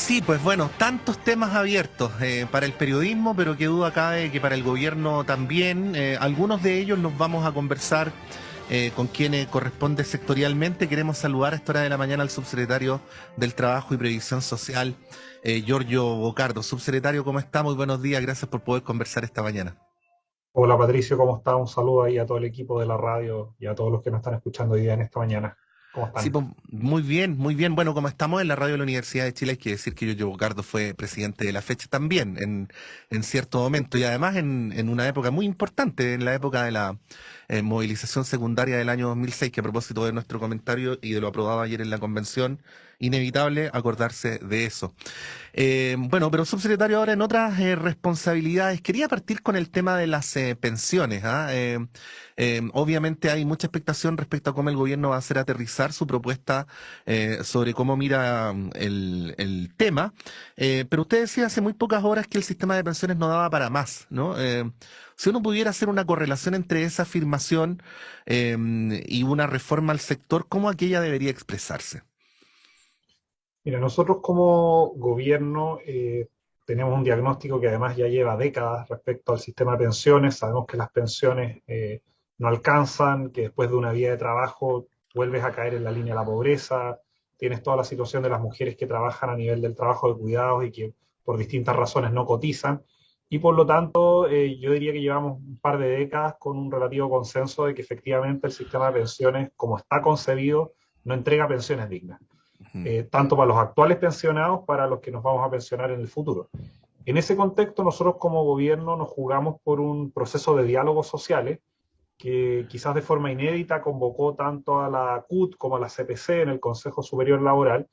Sí, pues bueno, tantos temas abiertos para el periodismo, pero qué duda cabe que para el gobierno también. Algunos de ellos los vamos a conversar con quienes corresponde sectorialmente. Queremos saludar a esta hora de la mañana al subsecretario del Trabajo y Previsión Social, Giorgio Bocardo. Subsecretario, ¿cómo está? Muy buenos días, gracias por poder conversar esta mañana. Hola Patricio, ¿cómo está? Un saludo ahí a todo el equipo de la radio y a todos los que nos están escuchando hoy día en esta mañana. ¿Cómo Sí, están? pues, muy bien, muy bien. Bueno, como estamos en la radio de la Universidad de Chile, hay que decir que Giorgio Bocardo fue presidente de la fecha también en cierto momento y además en una época muy importante, en la época de la movilización secundaria del año 2006, que a propósito de nuestro comentario y de lo aprobado ayer en la convención, inevitable acordarse de eso. Bueno, pero subsecretario, ahora en otras responsabilidades, quería partir con el tema de las pensiones. ¿Ah? Obviamente hay mucha expectación respecto a cómo el gobierno va a hacer aterrizar su propuesta sobre cómo mira el tema, pero usted decía hace muy pocas horas que el sistema de pensiones no daba para más, ¿no? Si uno pudiera hacer una correlación entre esa afirmación y una reforma al sector, ¿cómo aquella debería expresarse? Mira, nosotros como gobierno tenemos un diagnóstico que además ya lleva décadas respecto al sistema de pensiones. Sabemos que las pensiones no alcanzan, que después de una vida de trabajo vuelves a caer en la línea de la pobreza. Tienes toda la situación de las mujeres que trabajan a nivel del trabajo de cuidados y que por distintas razones no cotizan. Y por lo tanto, yo diría que llevamos un par de décadas con un relativo consenso de que efectivamente el sistema de pensiones, como está concebido, no entrega pensiones dignas, Ujú. tanto para los actuales pensionados, para los que nos vamos a pensionar en el futuro. En ese contexto, nosotros como gobierno nos jugamos por un proceso de diálogos sociales que quizás de forma inédita convocó tanto a la CUT como a la CPC en el Consejo Superior Laboral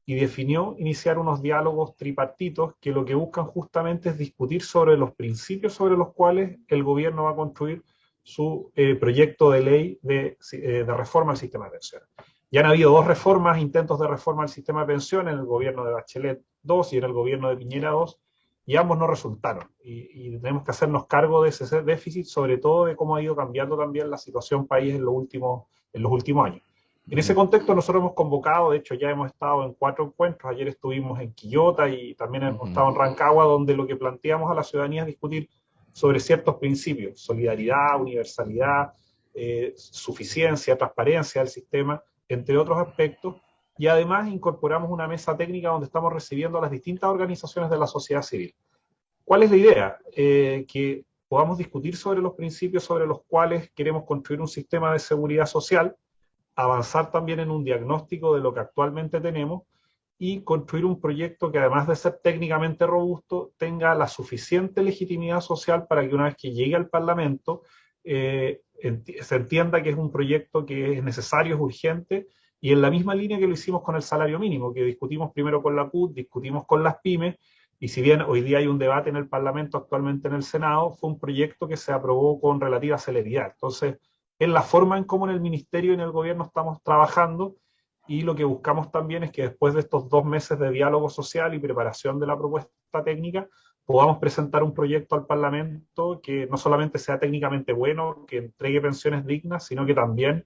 y definió iniciar unos diálogos tripartitos que lo que buscan justamente es discutir sobre los principios sobre los cuales el gobierno va a construir su proyecto de ley de reforma al sistema de pensiones. Ya han habido dos reformas, intentos de reforma al sistema de pensiones en el gobierno de Bachelet 2 y en el gobierno de Piñera 2, y ambos no resultaron. Y tenemos que hacernos cargo de ese déficit, sobre todo de cómo ha ido cambiando también la situación país en los últimos años. En ese Ujú. contexto nosotros hemos convocado, de hecho ya hemos estado en 4 encuentros, ayer estuvimos en Quillota y también hemos Ujú. estado en Rancagua, donde lo que planteamos a la ciudadanía es discutir sobre ciertos principios: solidaridad, universalidad, suficiencia, transparencia del sistema, entre otros aspectos, y además incorporamos una mesa técnica donde estamos recibiendo a las distintas organizaciones de la sociedad civil. ¿Cuál es la idea? Que podamos discutir sobre los principios sobre los cuales queremos construir un sistema de seguridad social, avanzar también en un diagnóstico de lo que actualmente tenemos y construir un proyecto que, además de ser técnicamente robusto, tenga la suficiente legitimidad social para que una vez que llegue al Parlamento se entienda que es un proyecto que es necesario, es urgente, y en la misma línea que lo hicimos con el salario mínimo, que discutimos primero con la CUT, discutimos con las pymes, y si bien hoy día hay un debate en el Parlamento, actualmente en el Senado, fue un proyecto que se aprobó con relativa celeridad. Entonces, es la forma en cómo en el ministerio y en el gobierno estamos trabajando, y lo que buscamos también es que después de estos 2 meses de diálogo social y preparación de la propuesta técnica, podamos presentar un proyecto al Parlamento que no solamente sea técnicamente bueno, que entregue pensiones dignas, sino que también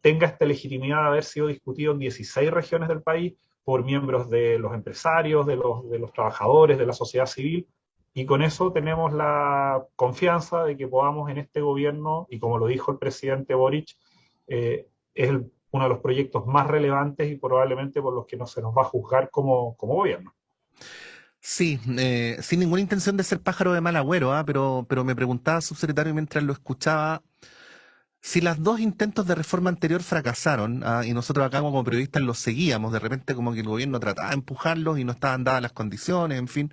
tenga esta legitimidad de haber sido discutido en 16 regiones del país por miembros de los empresarios, de los trabajadores, de la sociedad civil, y con eso tenemos la confianza de que podamos en este gobierno, y como lo dijo el presidente Boric, es uno de los proyectos más relevantes y probablemente por los que no se nos va a juzgar como gobierno. Sí, sin ninguna intención de ser pájaro de mal agüero, ¿ah? Pero me preguntaba, subsecretario, mientras lo escuchaba, si los dos intentos de reforma anterior fracasaron, ¿ah? Y nosotros acá como periodistas los seguíamos, de repente como que el gobierno trataba de empujarlos y no estaban dadas las condiciones, en fin,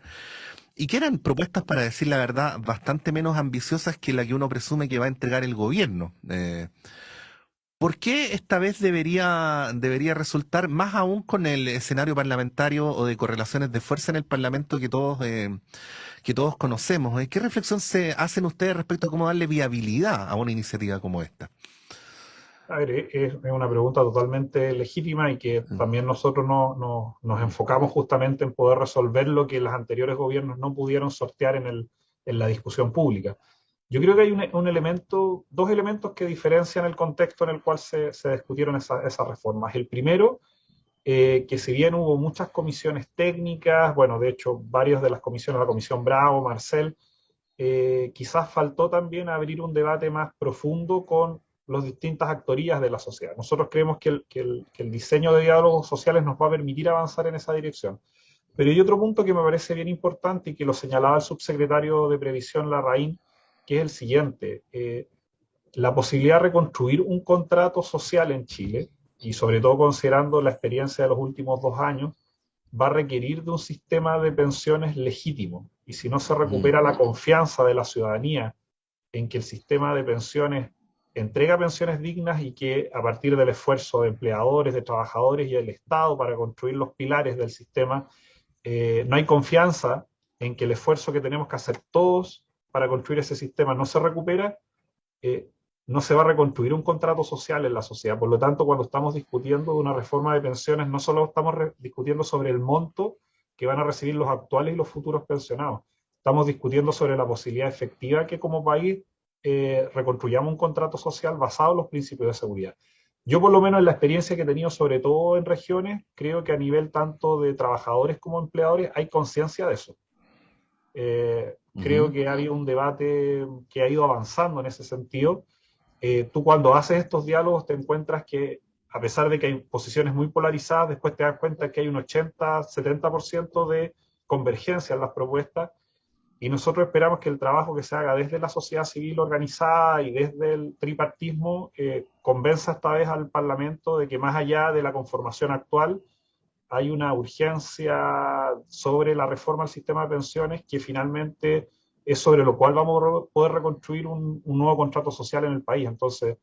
y que eran propuestas, para decir la verdad, bastante menos ambiciosas que la que uno presume que va a entregar el gobierno. ¿Por qué esta vez debería resultar, más aún con el escenario parlamentario o de correlaciones de fuerza en el Parlamento que todos conocemos? ¿Qué reflexión se hacen ustedes respecto a cómo darle viabilidad a una iniciativa como esta? A ver, es una pregunta totalmente legítima y que Mm. también nosotros nos enfocamos justamente en poder resolver lo que los anteriores gobiernos no pudieron sortear en la discusión pública. Yo creo que hay un elemento, dos elementos que diferencian el contexto en el cual se discutieron esas reformas. El primero que si bien hubo muchas comisiones técnicas, bueno, de hecho, varias de las comisiones, la Comisión Bravo, Marcel, quizás faltó también abrir un debate más profundo con las distintas actorías de la sociedad. Nosotros creemos que el diseño de diálogos sociales nos va a permitir avanzar en esa dirección. Pero hay otro punto que me parece bien importante y que lo señalaba el subsecretario de Previsión Larraín, que es el siguiente. La posibilidad de reconstruir un contrato social en Chile, y sobre todo considerando la experiencia de los últimos 2 años, va a requerir de un sistema de pensiones legítimo. Y si no se Mm, recupera la confianza de la ciudadanía en que el sistema de pensiones entrega pensiones dignas y que a partir del esfuerzo de empleadores, de trabajadores y del Estado para construir los pilares del sistema, no hay confianza en que el esfuerzo que tenemos que hacer todos para construir ese sistema no se recupera, eh, no se va a reconstruir un contrato social en la sociedad. Por lo tanto, cuando estamos discutiendo de una reforma de pensiones, no solo estamos discutiendo sobre el monto que van a recibir los actuales y los futuros pensionados, estamos discutiendo sobre la posibilidad efectiva que como país reconstruyamos un contrato social basado en los principios de seguridad. Yo por lo menos en la experiencia que he tenido, sobre todo en regiones, creo que a nivel tanto de trabajadores como empleadores hay conciencia de eso. Creo ujú. que ha habido un debate que ha ido avanzando en ese sentido. Tú cuando haces estos diálogos te encuentras que a pesar de que hay posiciones muy polarizadas, después te das cuenta que hay un 80-70% de convergencia en las propuestas y nosotros esperamos que el trabajo que se haga desde la sociedad civil organizada y desde el tripartismo convenza esta vez al Parlamento de que más allá de la conformación actual hay una urgencia sobre la reforma del sistema de pensiones que finalmente es sobre lo cual vamos a poder reconstruir un nuevo contrato social en el país. Entonces,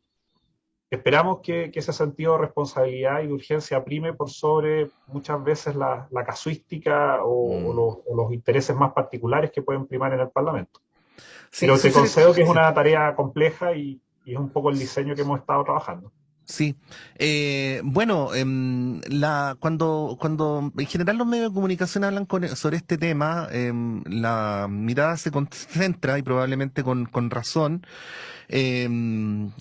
esperamos que ese sentido de responsabilidad y de urgencia prime por sobre muchas veces la casuística Mm. o los intereses más particulares que pueden primar en el Parlamento. Sí, Pero te concedo que es sí. una tarea compleja y es un poco el diseño que hemos estado trabajando. Sí, bueno, cuando en general los medios de comunicación hablan sobre este tema, la mirada se concentra y probablemente con razón en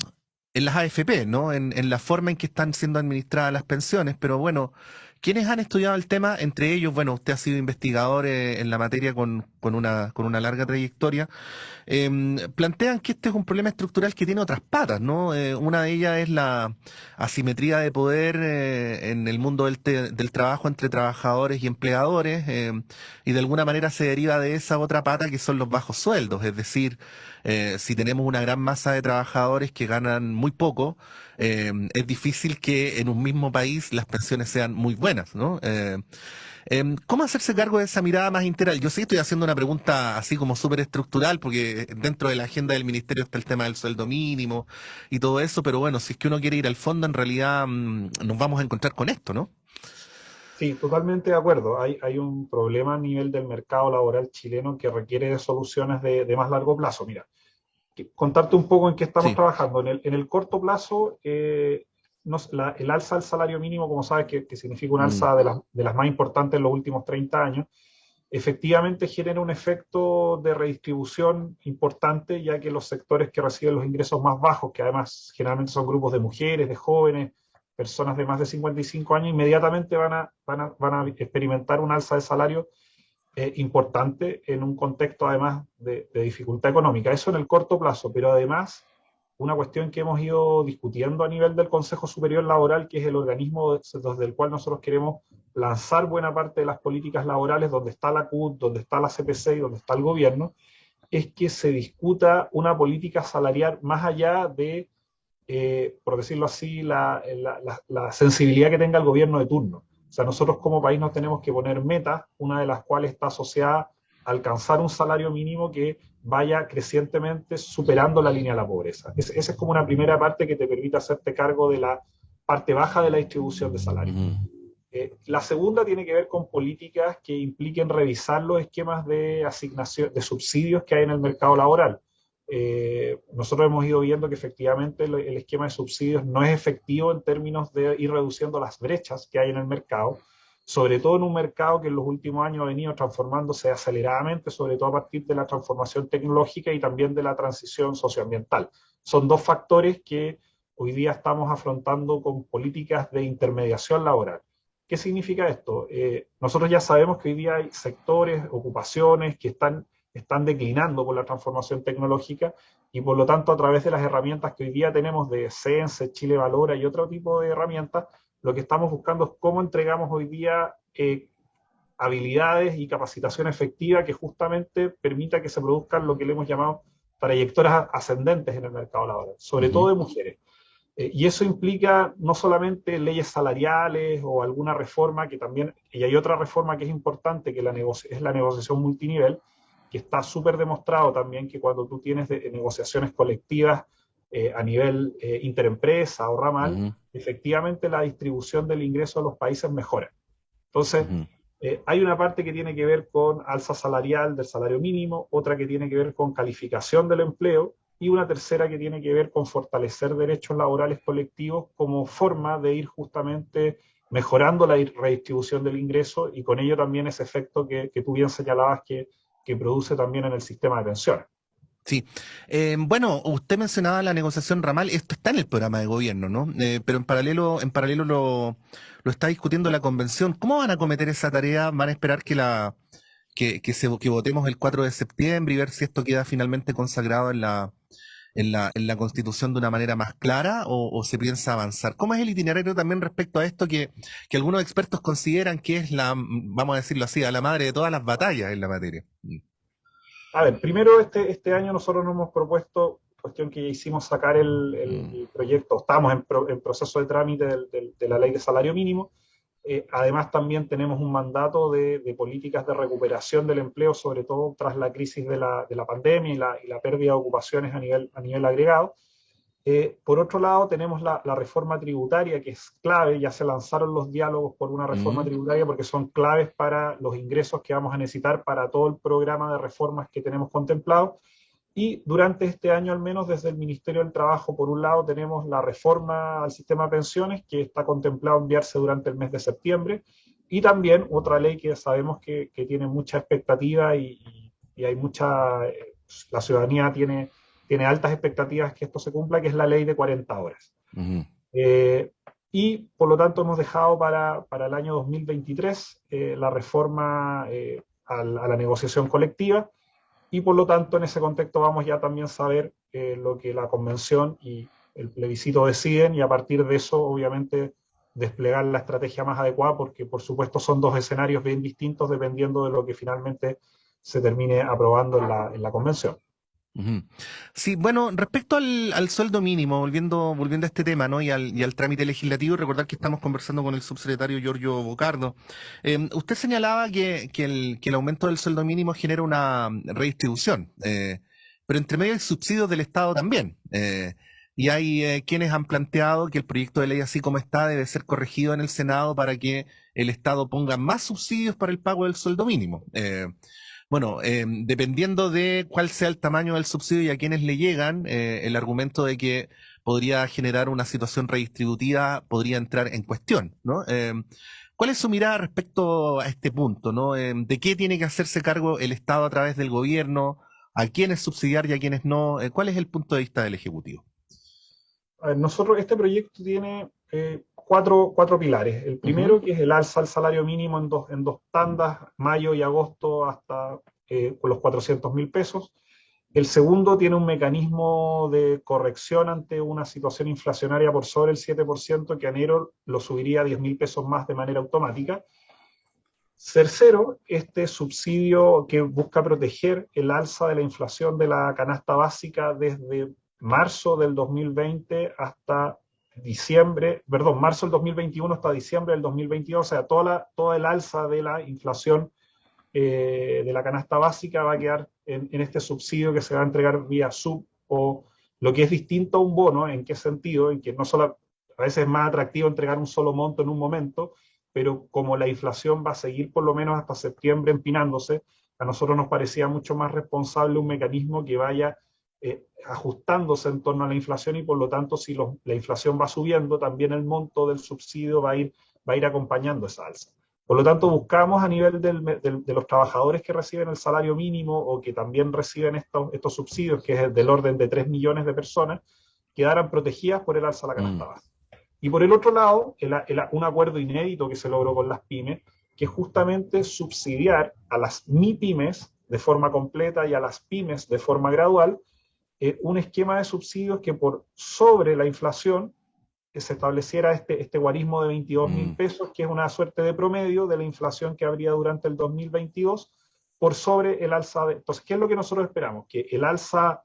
las AFP, ¿no? En la forma en que están siendo administradas las pensiones, pero bueno, quienes han estudiado el tema, entre ellos, bueno, usted ha sido investigador en la materia con una larga trayectoria. Plantean que este es un problema estructural que tiene otras patas, ¿no? Una de ellas es la asimetría de poder en el mundo del trabajo entre trabajadores y empleadores, y de alguna manera se deriva de esa otra pata que son los bajos sueldos, es decir, si tenemos una gran masa de trabajadores que ganan muy poco, es difícil que en un mismo país las pensiones sean muy buenas, ¿no? ¿Cómo hacerse cargo de esa mirada más integral? Yo sí estoy haciendo una pregunta así como súper estructural, porque dentro de la agenda del ministerio está el tema del sueldo mínimo y todo eso, pero bueno, si es que uno quiere ir al fondo, en realidad nos vamos a encontrar con esto, ¿no? Sí, totalmente de acuerdo. Hay un problema a nivel del mercado laboral chileno que requiere de soluciones de más largo plazo. Mira, contarte un poco en qué estamos Sí. trabajando. En el corto plazo, el alza del salario mínimo, como sabes, que significa un Mm, alza de las más importantes en los últimos 30 años, efectivamente genera un efecto de redistribución importante, ya que los sectores que reciben los ingresos más bajos, que además generalmente son grupos de mujeres, de jóvenes, personas de más de 55 años, inmediatamente van a experimentar un alza de salario importante en un contexto además de dificultad económica. Eso en el corto plazo, pero además una cuestión que hemos ido discutiendo a nivel del Consejo Superior Laboral, que es el organismo desde el cual nosotros queremos lanzar buena parte de las políticas laborales, donde está la CUT, donde está la CPC y donde está el gobierno, es que se discuta una política salarial más allá de, por decirlo así, la sensibilidad que tenga el gobierno de turno. O sea, nosotros como país nos tenemos que poner metas, una de las cuales está asociada a alcanzar un salario mínimo que vaya crecientemente superando la línea de la pobreza. Esa es como una primera parte que te permite hacerte cargo de la parte baja de la distribución de salario. ujú, La segunda tiene que ver con políticas que impliquen revisar los esquemas de asignación, de subsidios que hay en el mercado laboral. Nosotros hemos ido viendo que efectivamente el esquema de subsidios no es efectivo en términos de ir reduciendo las brechas que hay en el mercado, sobre todo en un mercado que en los últimos años ha venido transformándose aceleradamente, sobre todo a partir de la transformación tecnológica y también de la transición socioambiental. Son dos factores que hoy día estamos afrontando con políticas de intermediación laboral. ¿Qué significa esto? Nosotros ya sabemos que hoy día hay sectores, ocupaciones que están declinando por la transformación tecnológica y por lo tanto a través de las herramientas que hoy día tenemos de Sense, Chile Valora y otro tipo de herramientas, lo que estamos buscando es cómo entregamos hoy día habilidades y capacitación efectiva que justamente permita que se produzcan lo que le hemos llamado trayectorias ascendentes en el mercado laboral, sobre todo Ujú, de mujeres. Y eso implica no solamente leyes salariales o alguna reforma que también, y hay otra reforma que es importante, que es la negociación multinivel, que está súper demostrado también que cuando tú tienes negociaciones colectivas a nivel interempresa o ramal, ujú, efectivamente la distribución del ingreso de los países mejora. Entonces, ujú. hay una parte que tiene que ver con alza salarial del salario mínimo, otra que tiene que ver con calificación del empleo y una tercera que tiene que ver con fortalecer derechos laborales colectivos como forma de ir justamente mejorando la redistribución del ingreso y con ello también ese efecto que tú bien señalabas que produce también en el sistema de pensiones. Sí. Bueno, usted mencionaba la negociación ramal, esto está en el programa de gobierno, ¿no? Pero en paralelo lo está discutiendo la convención. ¿Cómo van a acometer esa tarea? ¿Van a esperar que votemos el 4 de septiembre y ver si esto queda finalmente consagrado en la Constitución de una manera más clara o se piensa avanzar? ¿Cómo es el itinerario también respecto a esto que algunos expertos consideran que es vamos a decirlo así, a la madre de todas las batallas en la materia? A ver, primero este año nosotros nos hemos propuesto, cuestión que ya hicimos sacar Mm, el proyecto, estamos en proceso de trámite de la ley de salario mínimo. Además también tenemos un mandato de políticas de recuperación del empleo, sobre todo tras la crisis de la pandemia y la pérdida de ocupaciones a nivel agregado. Por otro lado, tenemos la reforma tributaria, que es clave. Ya se lanzaron los diálogos por una reforma mm, tributaria porque son claves para los ingresos que vamos a necesitar para todo el programa de reformas que tenemos contemplado. Y durante este año, al menos desde el Ministerio del Trabajo, por un lado, tenemos la reforma al sistema de pensiones, que está contemplado enviarse durante el mes de septiembre, y también otra ley que sabemos que tiene mucha expectativa y hay la ciudadanía tiene altas expectativas que esto se cumpla, que es la ley de 40 horas. ujú. Eh, y por lo tanto hemos dejado para el año 2023 la reforma a la negociación colectiva y por lo tanto en ese contexto vamos ya también a saber lo que la convención y el plebiscito deciden y a partir de eso obviamente desplegar la estrategia más adecuada porque por supuesto son dos escenarios bien distintos dependiendo de lo que finalmente se termine aprobando en la convención. Ujú. Sí, bueno, respecto al sueldo mínimo, volviendo a este tema, ¿no? Y al trámite legislativo, recordar que estamos conversando con el subsecretario Giorgio Bocardo. Usted señalaba que el aumento del sueldo mínimo genera una redistribución, pero entre medio hay subsidios del Estado también. Y hay quienes han planteado que el proyecto de ley así como está debe ser corregido en el Senado para que el Estado ponga más subsidios para el pago del sueldo mínimo. Bueno, dependiendo de cuál sea el tamaño del subsidio y a quienes le llegan, el argumento de que podría generar una situación redistributiva podría entrar en cuestión, ¿no? ¿Cuál es su mirada respecto a este punto, ¿no? ¿De qué tiene que hacerse cargo el Estado a través del gobierno? ¿A quiénes subsidiar y a quiénes no? ¿Cuál es el punto de vista del Ejecutivo? A ver, nosotros, este proyecto tiene cuatro pilares. El Ujú, primero, que es el alza al salario mínimo en dos tandas, mayo y agosto, hasta con los 400.000 pesos. El segundo tiene un mecanismo de corrección ante una situación inflacionaria por sobre el 7%, que a enero lo subiría a 10.000 pesos más de manera automática. Tercero, este subsidio que busca proteger el alza de la inflación de la canasta básica desde marzo del 2020 hasta diciembre, perdón, marzo del 2021 hasta diciembre del 2022, o sea, toda el alza de la inflación de la canasta básica va a quedar en este subsidio que se va a entregar vía sub o lo que es distinto a un bono, ¿en qué sentido? En que no solo, a veces es más atractivo entregar un solo monto en un momento, pero como la inflación va a seguir por lo menos hasta septiembre empinándose, a nosotros nos parecía mucho más responsable un mecanismo que vaya ajustándose en torno a la inflación y por lo tanto si la inflación va subiendo, también el monto del subsidio va a ir acompañando esa alza. Por lo tanto, buscamos a nivel de los trabajadores que reciben el salario mínimo o que también reciben estos subsidios, que es del orden de 3 millones de personas, quedaran protegidas por el alza a la canasta mm, básica. Y por el otro lado, un acuerdo inédito que se logró con las pymes, que es justamente subsidiar a las MIPYMES de forma completa y a las pymes de forma gradual, un esquema de subsidios que por sobre la inflación se estableciera este guarismo de 22.000 pesos, que es una suerte de promedio de la inflación que habría durante el 2022, por sobre el alza de... Entonces, ¿qué es lo que nosotros esperamos? Que el alza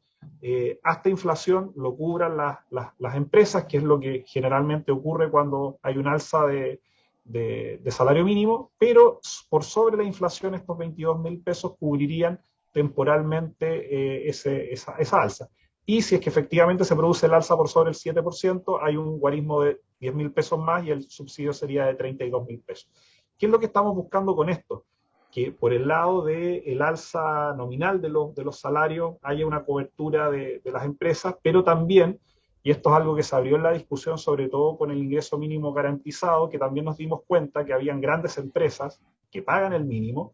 hasta inflación lo cubran las empresas, que es lo que generalmente ocurre cuando hay un alza de salario mínimo, pero por sobre la inflación estos 22.000 pesos cubrirían temporalmente esa alza. Y si es que efectivamente se produce el alza por sobre el 7%, hay un guarismo de 10.000 pesos más y el subsidio sería de 32.000 pesos. ¿Qué es lo que estamos buscando con esto? Que por el lado del alza nominal de los salarios haya una cobertura de las empresas, pero también, y esto es algo que se abrió en la discusión, sobre todo con el ingreso mínimo garantizado, que también nos dimos cuenta que habían grandes empresas que pagan el mínimo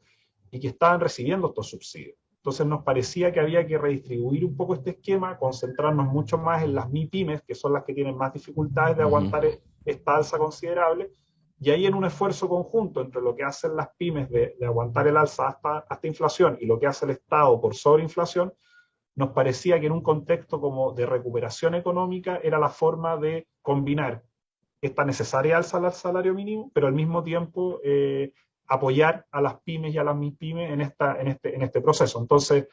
y que estaban recibiendo estos subsidios. Entonces nos parecía que había que redistribuir un poco este esquema, concentrarnos mucho más en las MIPYMES, que son las que tienen más dificultades de aguantar esta alza considerable, y ahí en un esfuerzo conjunto entre lo que hacen las pymes de aguantar el alza hasta inflación y lo que hace el Estado por sobreinflación, nos parecía que en un contexto como de recuperación económica era la forma de combinar esta necesaria alza al salario mínimo, pero al mismo tiempo apoyar a las pymes y a las MIPYMES en este proceso. Entonces,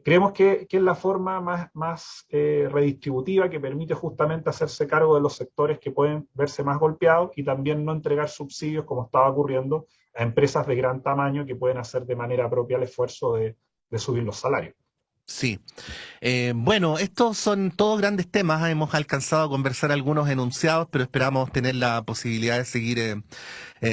creemos que es la forma más redistributiva que permite justamente hacerse cargo de los sectores que pueden verse más golpeados y también no entregar subsidios como estaba ocurriendo a empresas de gran tamaño que pueden hacer de manera propia el esfuerzo de subir los salarios. Sí. Bueno, estos son todos grandes temas. Hemos alcanzado a conversar algunos enunciados, pero esperamos tener la posibilidad de seguir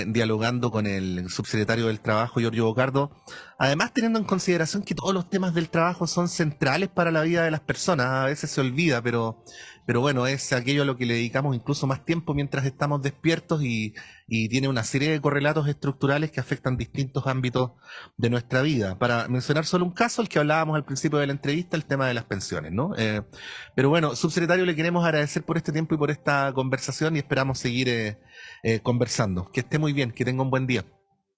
dialogando con el subsecretario del Trabajo, Giorgio Bocardo. Además, teniendo en consideración que todos los temas del trabajo son centrales para la vida de las personas, a veces se olvida, pero bueno, es aquello a lo que le dedicamos incluso más tiempo mientras estamos despiertos y tiene una serie de correlatos estructurales que afectan distintos ámbitos de nuestra vida. Para mencionar solo un caso, el que hablábamos al principio de la entrevista, el tema de las pensiones, ¿no? Pero bueno, subsecretario, le queremos agradecer por este tiempo y por esta conversación y esperamos seguir conversando. Que esté muy bien, que tenga un buen día.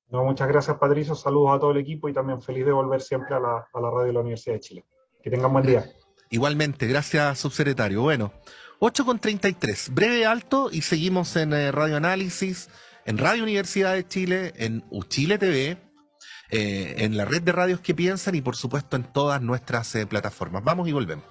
No, muchas gracias, Patricio. Saludos a todo el equipo y también feliz de volver siempre a la radio de la Universidad de Chile. Que tengan buen día. Igualmente, gracias, subsecretario. Bueno, 8:33, breve alto y seguimos en Radio Análisis, en Radio Universidad de Chile, en Uchile TV, en la red de radios que piensan y por supuesto en todas nuestras plataformas. Vamos y volvemos.